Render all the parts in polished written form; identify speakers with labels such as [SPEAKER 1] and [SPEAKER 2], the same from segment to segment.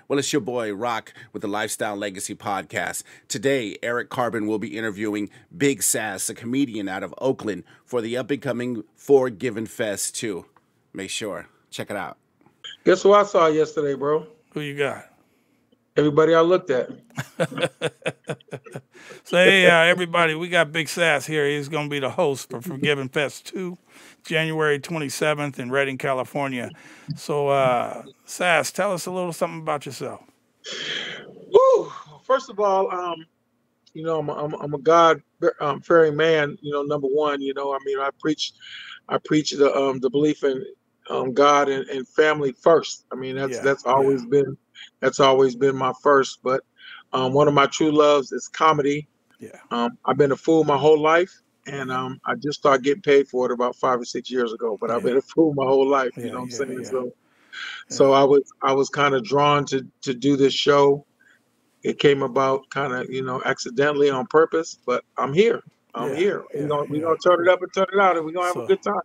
[SPEAKER 1] Well, it's your boy Rock with the Lifestyle Legacy Podcast. Today, Eric Carbin will be interviewing Big SAS, a comedian out of Oakland, for the up-and-coming GIVIN Fest 2. Make sure, check it out.
[SPEAKER 2] Guess who I saw yesterday, bro?
[SPEAKER 3] Who you got?
[SPEAKER 2] Everybody I looked at.
[SPEAKER 3] So, hey, everybody, we got Big SAS here. He's going to be the host for GIVIN Fest 2, January 27th in Redding, California. So, SAS, tell us a little something about yourself.
[SPEAKER 2] Woo! First of all, I'm a God-fearing man. Number one, I preach the belief in God and family first. I mean, that's always been my first. But one of my true loves is comedy.
[SPEAKER 3] Yeah.
[SPEAKER 2] I've been a fool my whole life, and I just started getting paid for it about 5 or 6 years ago. But I've been a fool my whole life. You know what I'm saying?
[SPEAKER 3] Yeah.
[SPEAKER 2] So I was kind of drawn to do this show. It came about kind of accidentally on purpose, but I'm here. I'm here. We're gonna turn it up and turn it out, and we're gonna have a good time.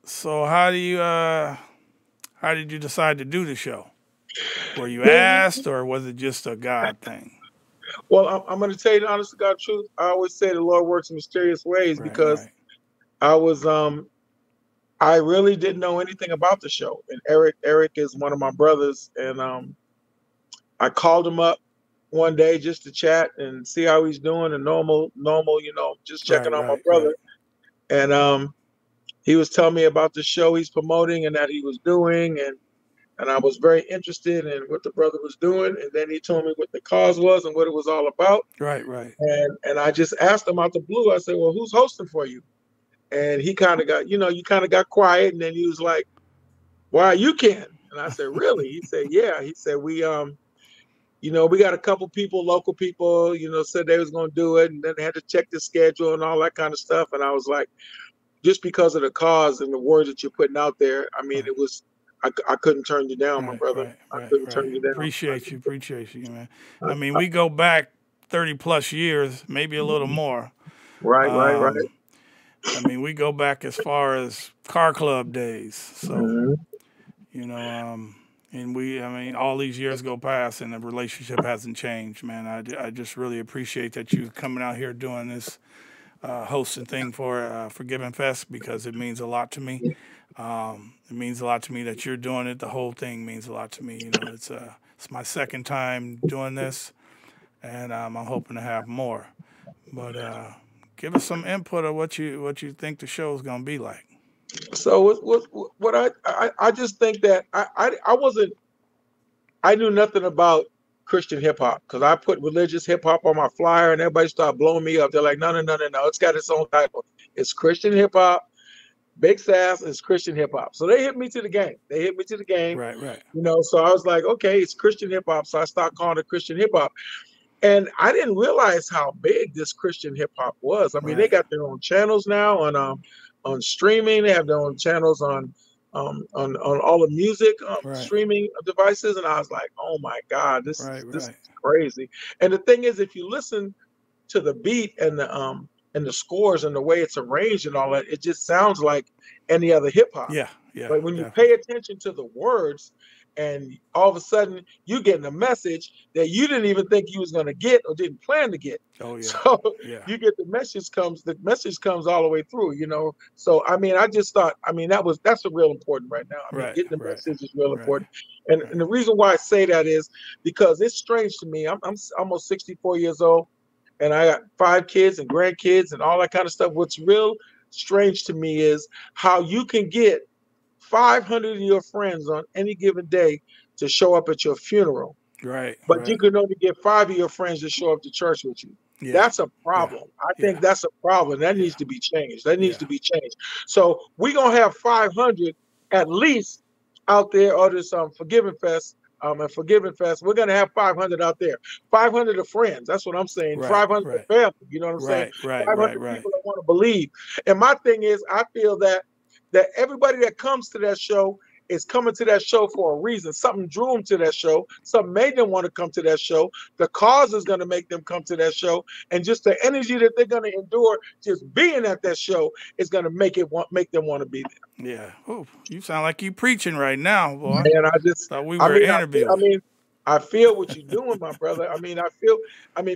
[SPEAKER 3] So how did you decide to do the show? Were you asked, or was it just a God thing?
[SPEAKER 2] Well, I'm going to tell you the honest to God truth. I always say the Lord works in mysterious ways because I really didn't know anything about the show. And Eric is one of my brothers, and I called him up one day just to chat and see how he's doing, and normal, just checking on my brother. And he was telling me about the show he's promoting and that he was doing, and I was very interested in what the brother was doing. And then he told me what the cause was and what it was all about.
[SPEAKER 3] Right.
[SPEAKER 2] And I just asked him out the blue. I said, well, who's hosting for you? And he kind of got, got quiet. And then he was like, why you can? And I said, really? He said, yeah. He said, we got a couple people, local people, said they was going to do it. And then they had to check the schedule and all that kind of stuff. And I was like, just because of the cause and the words that you're putting out there, I mean, it was, I couldn't turn you down, my brother. I couldn't turn you down.
[SPEAKER 3] Appreciate you, man. I mean, we go back 30 plus years, maybe a little more.
[SPEAKER 2] Right.
[SPEAKER 3] I mean, we go back as far as car club days. So, and all these years go past and the relationship hasn't changed, man. I just really appreciate that you coming out here doing this hosting thing for GIVIN Fest, because it means a lot to me. It means a lot to me that you're doing it. The whole thing means a lot to me. It's my second time doing this, and I'm hoping to have more. But give us some input of what you think the show is going to be like.
[SPEAKER 2] So what I just think that I knew nothing about Christian hip hop, because I put religious hip hop on my flyer and everybody started blowing me up. They're like, no, it's got its own title. It's Christian hip hop. Big SAS is Christian hip hop. So they hit me to the game.
[SPEAKER 3] Right.
[SPEAKER 2] So I was like, okay, it's Christian hip hop. So I started calling it Christian hip hop. And I didn't realize how big this Christian hip hop was. I mean, they got their own channels now on streaming. They have their own channels on all the music streaming devices. And I was like, oh my God, this is crazy. And the thing is, if you listen to the beat and the scores and the way it's arranged and all that, it just sounds like any other hip hop.
[SPEAKER 3] Yeah.
[SPEAKER 2] But when you pay attention to the words, and all of a sudden you getting a message that you didn't even think you was going to get or didn't plan to get.
[SPEAKER 3] Oh yeah.
[SPEAKER 2] So you get the message comes all the way through, So I mean, I just thought, I mean, that's real important right now. I mean, getting the message is real important. And the reason why I say that is because it's strange to me. I'm almost 64 years old, and I got 5 kids and grandkids and all that kind of stuff. What's real strange to me is how you can get 500 of your friends on any given day to show up at your funeral.
[SPEAKER 3] Right.
[SPEAKER 2] But you can only get 5 of your friends to show up to church with you. Yeah. That's a problem. I think that's a problem. That needs to be changed. So we're going to have 500 at least out there on this for GIVIN Fest. And for GIVIN Fest, we're going to have 500 out there. 500 of friends. That's what I'm saying. 500 of family. You know what I'm saying? 500 people that want to believe. And my thing is, I feel that everybody that comes to that show is coming to that show for a reason. Something drew them to that show. Something made them want to come to that show. The cause is going to make them come to that show, and just the energy that they're going to endure just being at that show is going to make them want to be there.
[SPEAKER 3] Yeah. Oh, you sound like you preaching right now, boy.
[SPEAKER 2] And I just
[SPEAKER 3] thought we were interviewing.
[SPEAKER 2] I feel what you're doing, my brother. I mean,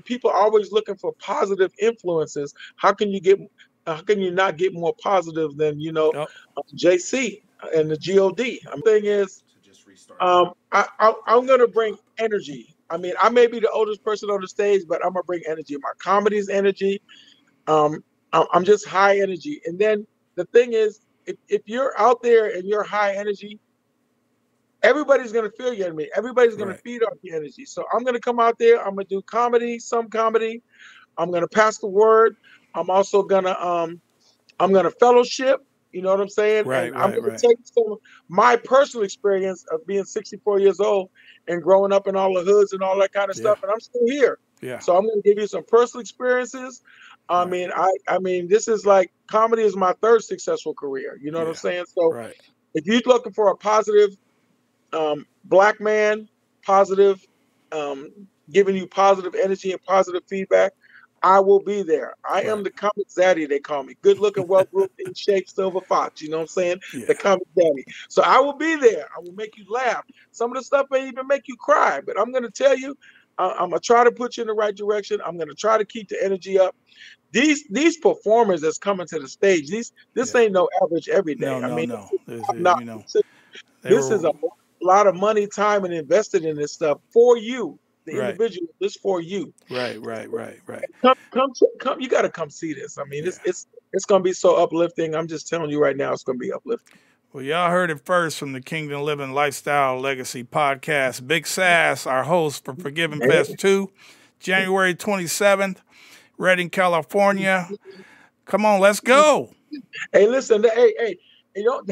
[SPEAKER 2] people are always looking for positive influences. How can you not get more positive than, JC and the God? The thing is, I'm going to bring energy. I mean, I may be the oldest person on the stage, but I'm going to bring energy. My comedy's energy. I'm just high energy. And then the thing is, if you're out there and you're high energy, everybody's going to feel your energy. Everybody's going to feed off your energy. So I'm going to come out there. I'm going to do some comedy. I'm going to pass the word. I'm also going to fellowship. You know what I'm saying?
[SPEAKER 3] Right,
[SPEAKER 2] and I'm going to take some of my personal experience of being 64 years old and growing up in all the hoods and all that kind of stuff. And I'm still here.
[SPEAKER 3] Yeah.
[SPEAKER 2] So I'm going to give you some personal experiences. I mean, this is like, comedy is my third successful career. You know what I'm saying? So if you're looking for a positive Black man, positive, giving you positive energy and positive feedback, I will be there. I am the comic zaddy, they call me. Good looking, well groomed, in shape, silver fox. You know what I'm saying?
[SPEAKER 3] Yeah.
[SPEAKER 2] The comic zaddy. So I will be there. I will make you laugh. Some of the stuff may even make you cry, but I'm going to tell you, I'm going to try to put you in the right direction. I'm going to try to keep the energy up. These performers that's coming to the stage, this ain't no average every day. This is a lot of money, time, and invested in this stuff for you, the individual. This for you.
[SPEAKER 3] Right.
[SPEAKER 2] Come! You got to come see this. I mean, it's going to be so uplifting. I'm just telling you right now, it's going to be uplifting.
[SPEAKER 3] Well, y'all heard it first from the Kingdom Living Lifestyle Legacy Podcast. Big SAS, our host for Forgiving Fest 2, January 27th, Redding, California. Come on, let's go.
[SPEAKER 2] Hey, listen, hey. You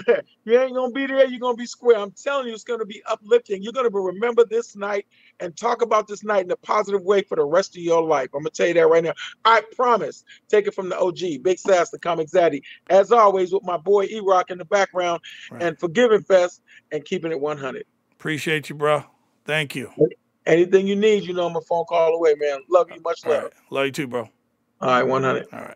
[SPEAKER 2] ain't gonna be there. You're gonna be square. I'm telling you, it's gonna be uplifting. You're gonna remember this night and talk about this night in a positive way for the rest of your life. I'm gonna tell you that right now. I promise. Take it from the OG, Big SAS, the comic zaddy. As always, with my boy E-Rock in the background, and Forgiving Fest and keeping it 100.
[SPEAKER 3] Appreciate you, bro. Thank you.
[SPEAKER 2] Anything you need, I'm a phone call away, man. Love you. Much love.
[SPEAKER 3] Love you too, bro.
[SPEAKER 2] All right, 100.
[SPEAKER 3] All right.